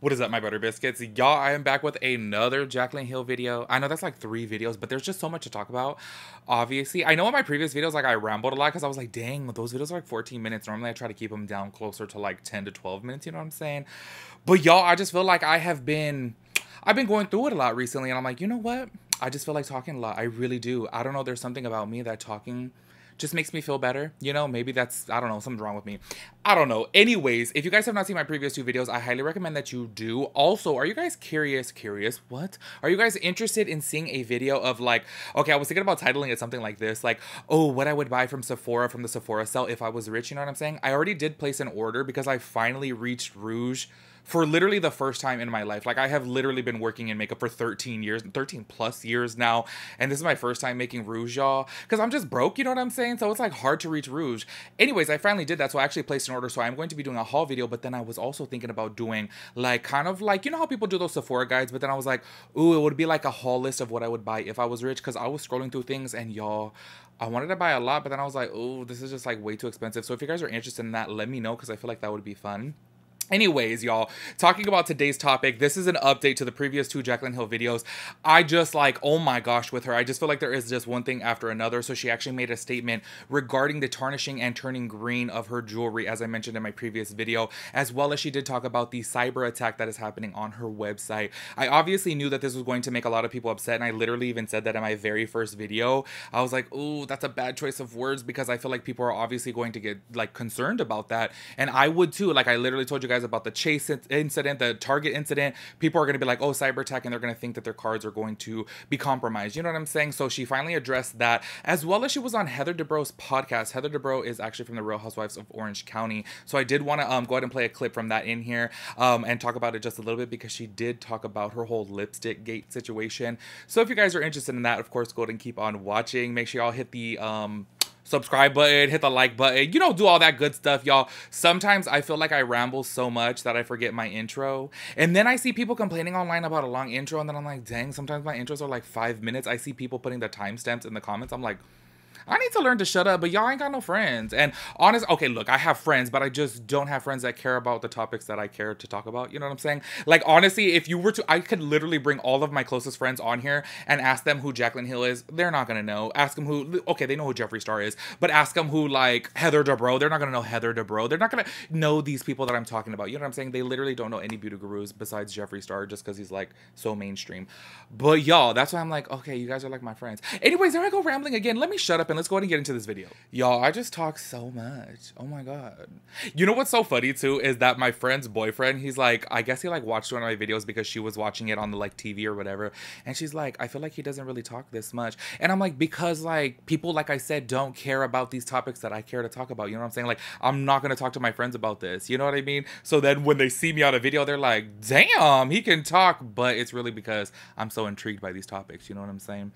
What is up, my butter biscuits? Y'all, I am back with another Jaclyn Hill video. I know that's like 3 videos, but there's just so much to talk about. Obviously, I know in my previous videos, like I rambled a lot because I was like, dang, those videos are like 14 minutes. Normally, I try to keep them down closer to like 10 to 12 minutes, you know what I'm saying? But y'all, I just feel like I've been going through it a lot recently, and I'm like, you know what? I just feel like talking a lot. I really do. I don't know. There's something about me that talking just makes me feel better. You know, maybe that's, I don't know, something's wrong with me. I don't know. Anyways, if you guys have not seen my previous 2 videos, I highly recommend that you do. Also, are you guys curious? What? Are you guys interested in seeing a video of like, okay, I was thinking about titling it something like this, like, oh, what I would buy from Sephora, from the Sephora sale if I was rich, you know what I'm saying? I already did place an order because I finally reached Rouge for literally the first time in my life. Like, I have literally been working in makeup for 13 plus years now, and this is my first time making Rouge, y'all, because I'm just broke, you know what I'm saying? So it's like hard to reach Rouge. Anyways, I finally did that, so I actually placed an order, so I'm going to be doing a haul video. But then I was also thinking about doing like kind of like, you know how people do those Sephora guides, but then I was like, ooh, it would be like a haul list of what I would buy if I was rich, because I was scrolling through things, and y'all, I wanted to buy a lot, but then I was like, oh, this is just like way too expensive. So if you guys are interested in that, let me know, because I feel like that would be fun. Anyways, y'all, talking about today's topic, this is an update to the previous 2 Jaclyn Hill videos. I just like, oh my gosh, with her, I just feel like there is just one thing after another. So she actually made a statement regarding the tarnishing and turning green of her jewelry, as I mentioned in my previous video, as well as she did talk about the cyber attack that is happening on her website. I obviously knew that this was going to make a lot of people upset, and I literally even said that in my very first video. I was like, ooh, that's a bad choice of words, because I feel like people are obviously going to get like concerned about that, and I would too. Like, I literally told you guys about the Chase incident, the Target incident. People are going to be like, oh, cyber attack, and they're going to think that their cards are going to be compromised. You know what I'm saying? So she finally addressed that, as well as she was on Heather Dubrow's podcast. Heather Dubrow is actually from the Real Housewives of Orange County. So I did want to go ahead and play a clip from that in here and talk about it just a little bit, because she did talk about her whole lipstick gate situation. So if you guys are interested in that, of course, go ahead and keep on watching. Make sure y'all hit the subscribe button, hit the like button, you know, do all that good stuff, y'all. Sometimes I feel like I ramble so much that I forget my intro, and then I see people complaining online about a long intro, and then I'm like, dang, sometimes my intros are like 5 minutes. I see people putting the timestamps in the comments. I'm like, I need to learn to shut up, but y'all ain't got no friends. And honest, okay, look, I have friends, but I just don't have friends that care about the topics that I care to talk about. You know what I'm saying? Like, honestly, if you were to, I could literally bring all of my closest friends on here and ask them who Jaclyn Hill is. They're not gonna know. Ask them who, okay, they know who Jeffree Star is, but ask them who, like, Heather Dubrow. They're not gonna know Heather Dubrow. They're not gonna know these people that I'm talking about. You know what I'm saying? They literally don't know any beauty gurus besides Jeffree Star, just because he's like so mainstream. But y'all, that's why I'm like, okay, you guys are like my friends. Anyways, there I go rambling again. Let me shut up and let's go ahead and get into this video. Y'all, I just talk so much. Oh my god. You know what's so funny too is that my friend's boyfriend, he's like, I guess he like watched one of my videos because she was watching it on the like TV or whatever, and she's like, I feel like he doesn't really talk this much. And I'm like, because like people, like I said, don't care about these topics that I care to talk about. You know what I'm saying? Like, I'm not gonna talk to my friends about this, you know what I mean? So then when they see me on a video, they're like, damn, he can talk. But it's really because I'm so intrigued by these topics, you know what I'm saying?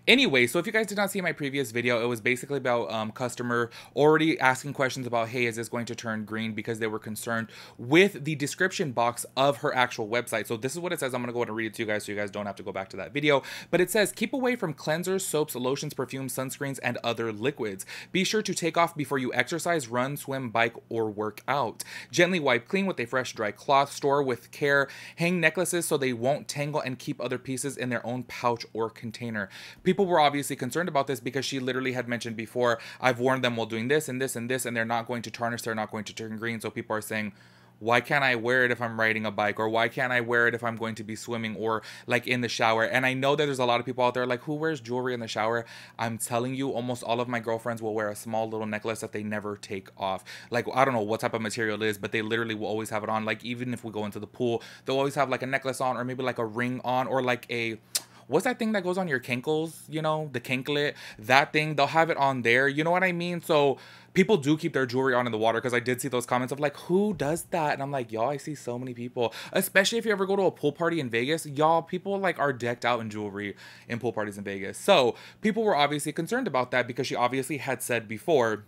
Anyway, so if you guys did not see my previous video, it was basically about customer already asking questions about, hey, is this going to turn green, because they were concerned with the description box of her actual website. So this is what it says. I'm gonna go ahead and read it to you guys so you guys don't have to go back to that video, but it says, keep away from cleansers, soaps, lotions, perfumes, sunscreens, and other liquids. Be sure to take off before you exercise, run, swim, bike, or work out. Gently wipe clean with a fresh dry cloth. Store with care. Hang necklaces so they won't tangle, and keep other pieces in their own pouch or container. People were obviously concerned about this because she literally had mentioned before, I've warned them while doing this and this and this, and they're not going to tarnish, they're not going to turn green. So people are saying, why can't I wear it if I'm riding a bike? Or why can't I wear it if I'm going to be swimming or like in the shower? And I know that there's a lot of people out there like, who wears jewelry in the shower? I'm telling you, almost all of my girlfriends will wear a small little necklace that they never take off. Like, I don't know what type of material it is, but they literally will always have it on. Like, even if we go into the pool, they'll always have like a necklace on, or maybe like a ring on, or like a, what's that thing that goes on your kinkles? You know, the kinklet, that thing, they'll have it on there. You know what I mean? So people do keep their jewelry on in the water, because I did see those comments of like, who does that? And I'm like, y'all, I see so many people, especially if you ever go to a pool party in Vegas, y'all, people like are decked out in jewelry in pool parties in Vegas. So people were obviously concerned about that, because she obviously had said before,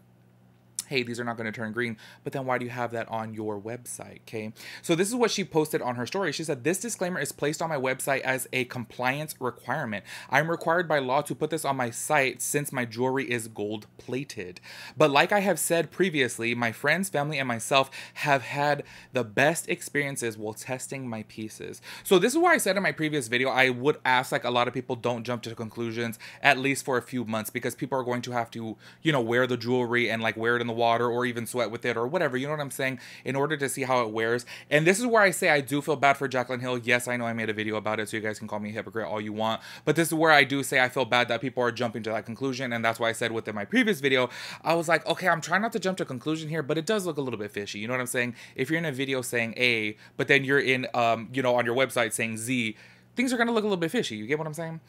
hey, these are not going to turn green, but then why do you have that on your website? Okay, so this is what she posted on her story. She said, this disclaimer is placed on my website as a compliance requirement. I'm required by law to put this on my site since my jewelry is gold plated. But like I have said previously, my friends, family, and myself have had the best experiences while testing my pieces. So this is why I said in my previous video, I would ask, like, a lot of people don't jump to conclusions, at least for a few months, because people are going to have to, you know, wear the jewelry and like wear it in the water or even sweat with it or whatever, you know what I'm saying, in order to see how it wears. And this is where I say I do feel bad for Jaclyn Hill. Yes, I know I made a video about it, so you guys can call me a hypocrite all you want, but this is where I do say I feel bad that people are jumping to that conclusion. And that's why I said within my previous video, I was like, okay, I'm trying not to jump to conclusion here, but it does look a little bit fishy, you know what I'm saying? If you're in a video saying A, but then you're in you know, on your website saying Z, things are gonna look a little bit fishy, you get what I'm saying?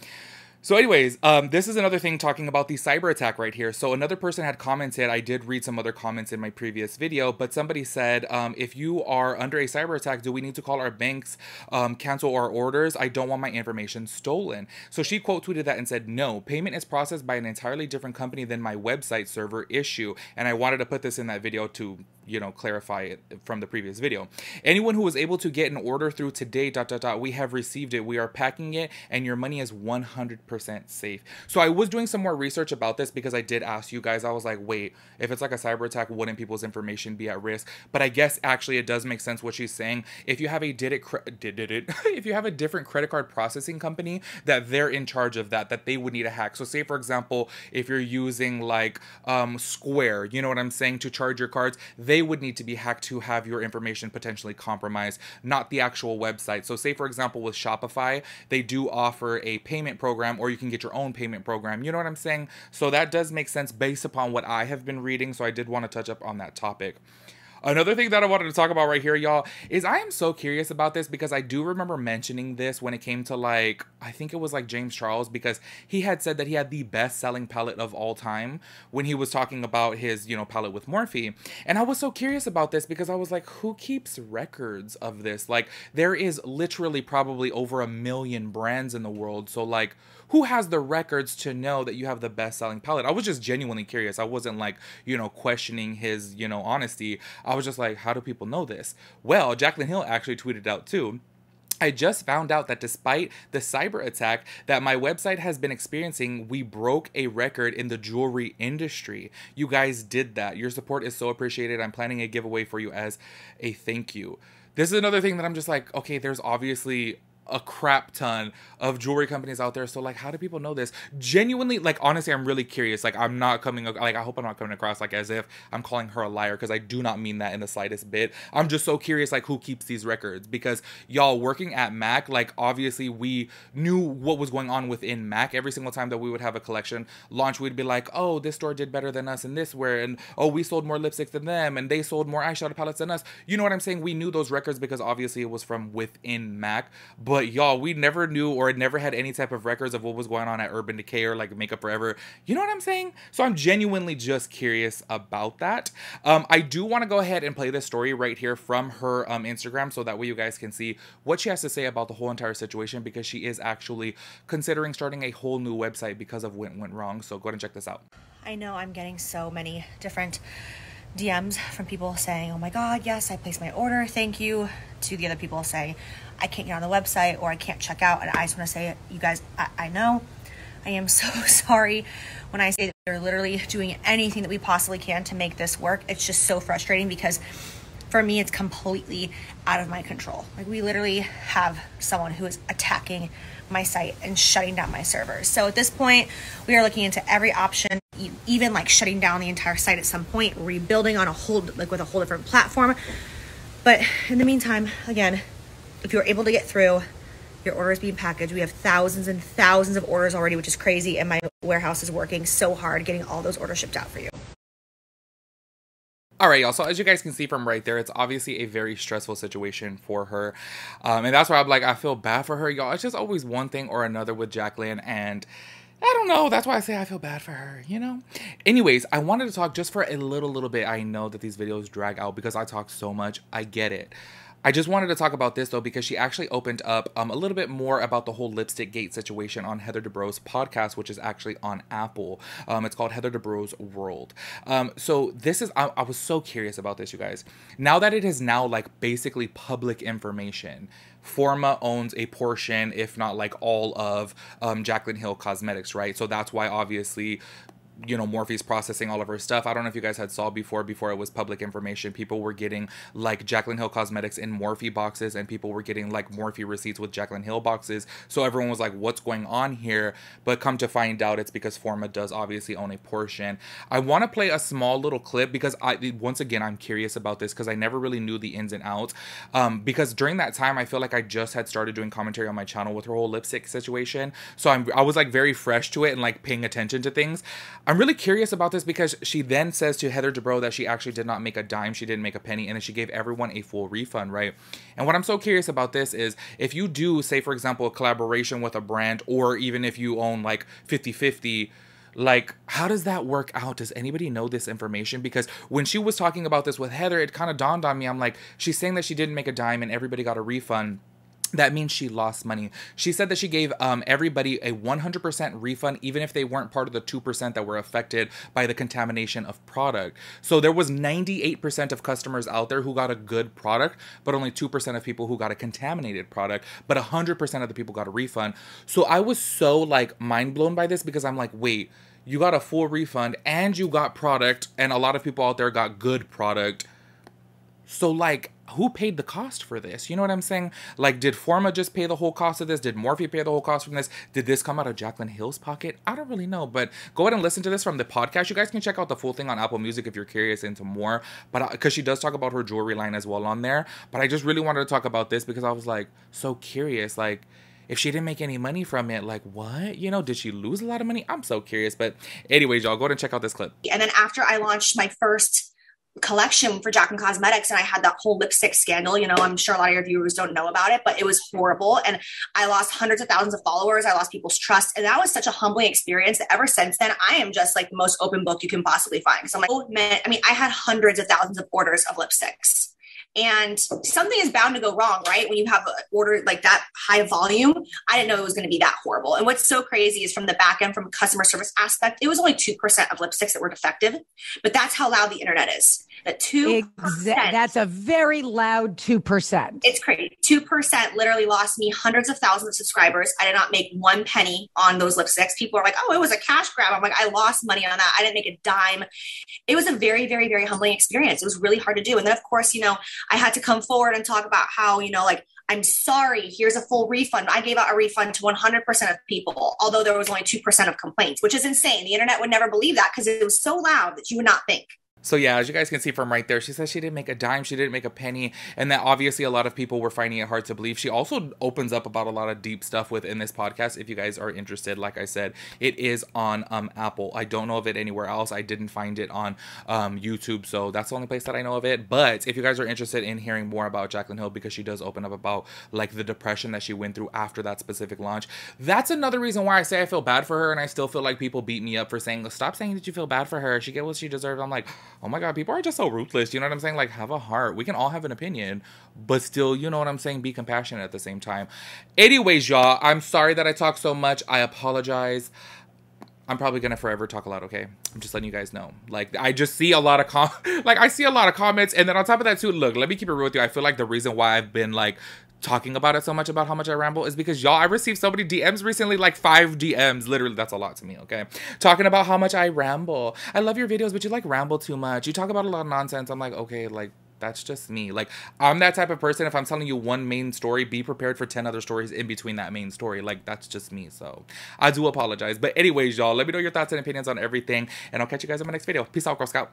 So anyways, this is another thing talking about the cyber attack right here. So another person had commented, I did read some other comments in my previous video, but somebody said, if you are under a cyber attack, do we need to call our banks, cancel our orders? I don't want my information stolen. So she quote tweeted that and said, no, payment is processed by an entirely different company than my website server issue. And I wanted to put this in that video to, you know, clarify it from the previous video. Anyone who was able to get an order through today, we have received it. We are packing it and your money is 100% safe. So I was doing some more research about this because I did ask you guys, I was like, wait, if it's like a cyber attack, wouldn't people's information be at risk? But I guess actually it does make sense what she's saying. If you have a if you have a different credit card processing company that they're in charge of that they would need a hack. So say for example, if you're using like Square, you know what I'm saying, to charge your cards, they would need to be hacked to have your information potentially compromised, not the actual website. So say for example with Shopify, they do offer a payment program, or you can get your own payment program, you know what I'm saying? So that does make sense based upon what I have been reading, so I did want to touch up on that topic. Another thing that I wanted to talk about right here, y'all, is I am so curious about this because I do remember mentioning this when it came to, like, I think it was like James Charles, because he had said that he had the best selling palette of all time when he was talking about his, you know, palette with Morphe. And I was so curious about this because I was like, who keeps records of this? Like, there is literally probably over 1 million brands in the world. So like, who has the records to know that you have the best selling palette? I was just genuinely curious. I wasn't like, you know, questioning his, you know, honesty. I was just like, how do people know this? Well, Jaclyn Hill actually tweeted out too. I just found out that despite the cyber attack that my website has been experiencing, we broke a record in the jewelry industry. You guys did that. Your support is so appreciated. I'm planning a giveaway for you as a thank you. This is another thing that I'm just like, okay, there's obviously a crap ton of jewelry companies out there, so like, how do people know this? Genuinely, like, honestly, I'm really curious. Like, I'm not coming, like, I hope I'm not coming across like as if I'm calling her a liar, because I do not mean that in the slightest bit. I'm just so curious, like, who keeps these records? Because y'all, working at MAC, like, obviously we knew what was going on within MAC. Every single time that we would have a collection launch, we'd be like, oh, this store did better than us in this wear, and oh, we sold more lipsticks than them, and they sold more eyeshadow palettes than us. You know what I'm saying? We knew those records because obviously it was from within MAC. But y'all, we never knew or never had any type of records of what was going on at Urban Decay or like Makeup Forever. You know what I'm saying? So I'm genuinely just curious about that. I do want to go ahead and play this story right here from her Instagram, so that way you guys can see what she has to say about the whole entire situation, because she is actually considering starting a whole new website because of what went wrong. So go ahead and check this out. I know I'm getting so many different DMs from people saying, oh my God, yes, I placed my order, thank you, to the other people saying, I can't get on the website or I can't check out. And I just want to say, you guys, I know I am so sorry when I say that they're literally doing anything that we possibly can to make this work. It's just so frustrating because for me, it's completely out of my control. Like, we literally have someone who is attacking my site and shutting down my servers. So at this point, we are looking into every option, even like shutting down the entire site at some point, rebuilding on a whole, like with a whole different platform. But in the meantime, again, if you're able to get through, your order is being packaged. We have thousands and thousands of orders already, which is crazy. And my warehouse is working so hard getting all those orders shipped out for you. All right, y'all. So as you guys can see from right there, it's obviously a very stressful situation for her. And that's why I'm like, I feel bad for her, y'all. It's just always one thing or another with Jaclyn, and I don't know. That's why I say I feel bad for her, you know? Anyways, I wanted to talk just for a little bit. I know that these videos drag out because I talk so much. I get it. I just wanted to talk about this though because she actually opened up a little bit more about the whole lipstick gate situation on Heather Dubrow's podcast, which is actually on Apple. It's called Heather Dubrow's World. So this is, I was so curious about this, you guys. Now that it is now like basically public information, Forma owns a portion, if not like all of Jaclyn Hill Cosmetics, right? So that's why obviously, you know, Morphe's processing all of her stuff. I don't know if you guys had saw before it was public information. People were getting like Jaclyn Hill Cosmetics in Morphe boxes, and people were getting like Morphe receipts with Jaclyn Hill boxes. So everyone was like, what's going on here? But come to find out, it's because Forma does obviously own a portion. I want to play a small little clip because once again, I'm curious about this because I never really knew the ins and outs. Because during that time, I feel like I just had started doing commentary on my channel with her whole lipstick situation. So I was like very fresh to it and like paying attention to things. I'm really curious about this because she then says to Heather Dubrow that she actually did not make a dime, she didn't make a penny, and then she gave everyone a full refund, right? And what I'm so curious about this is if you do, say for example, a collaboration with a brand, or even if you own like 50-50, like, how does that work out? Does anybody know this information? Because when she was talking about this with Heather, it kind of dawned on me. I'm like, she's saying that she didn't make a dime and everybody got a refund. That means she lost money. She said that she gave everybody a 100% refund, even if they weren't part of the 2% that were affected by the contamination of product. So there was 98% of customers out there who got a good product, but only 2% of people who got a contaminated product, but 100% of the people got a refund. So I was so like mind blown by this because I'm like, wait, you got a full refund and you got product, and a lot of people out there got good product. So like, who paid the cost for this? You know what I'm saying? Like, did Forma just pay the whole cost of this? Did Morphe pay the whole cost from this? Did this come out of Jaclyn Hill's pocket? I don't really know, but go ahead and listen to this from the podcast. You guys can check out the full thing on Apple Music if you're curious into more, but because she does talk about her jewelry line as well on there. But I just really wanted to talk about this because I was like so curious, like, if she didn't make any money from it, like what? You know, did she lose a lot of money? I'm so curious. But anyways, y'all, go ahead and check out this clip. And then after I launched my first collection for Jaclyn Cosmetics and I had that whole lipstick scandal, you know, I'm sure a lot of your viewers don't know about it, but it was horrible. And I lost hundreds of thousands of followers. I lost people's trust. And that was such a humbling experience that ever since then, I am just like the most open book you can possibly find. So I'm like, oh man, I mean, I had hundreds of thousands of orders of lipsticks. And something is bound to go wrong, right? When you have an order like that high volume, I didn't know it was going to be that horrible. And what's so crazy is from the back end, from a customer service aspect, it was only 2% of lipsticks that were defective, but that's how loud the internet is. That 2%. That's a very loud 2%. It's crazy. 2% literally lost me hundreds of thousands of subscribers. I did not make one penny on those lipsticks. People are like, oh, it was a cash grab. I'm like, I lost money on that. I didn't make a dime. It was a very, very, very humbling experience. It was really hard to do. And then of course, you know, I had to come forward and talk about how, you know, like, I'm sorry, here's a full refund. I gave out a refund to 100% of people, although there was only 2% of complaints, which is insane. The internet would never believe that because it was so loud that you would not think. So yeah, as you guys can see from right there, she says she didn't make a dime, she didn't make a penny, and that obviously a lot of people were finding it hard to believe. She also opens up about a lot of deep stuff within this podcast. If you guys are interested, like I said, it is on Apple. I don't know of it anywhere else. I didn't find it on YouTube, so that's the only place that I know of it. But if you guys are interested in hearing more about Jaclyn Hill, because she does open up about like the depression that she went through after that specific launch, that's another reason why I say I feel bad for her, and I still feel like people beat me up for saying, stop saying that you feel bad for her. She get what she deserves. I'm like, oh my God, people are just so ruthless. You know what I'm saying? Like, have a heart. We can all have an opinion, but still, you know what I'm saying? Be compassionate at the same time. Anyways, y'all, I'm sorry that I talk so much. I apologize. I'm probably gonna forever talk a lot, okay? I'm just letting you guys know. Like, I just see a lot of I see a lot of comments, and then on top of that too, look, let me keep it real with you. I feel like the reason why I've been like talking about it so much, about how much I ramble, is because y'all, I received so many DMs recently, like 5 DMs, literally, that's a lot to me, okay? Talking about how much I ramble. I love your videos, but you like ramble too much. You talk about a lot of nonsense. I'm like, okay, like, that's just me. Like, I'm that type of person. If I'm telling you one main story, be prepared for 10 other stories in between that main story. Like, that's just me. So I do apologize. But anyways, y'all, let me know your thoughts and opinions on everything, and I'll catch you guys in my next video. Peace out, Girl Scout.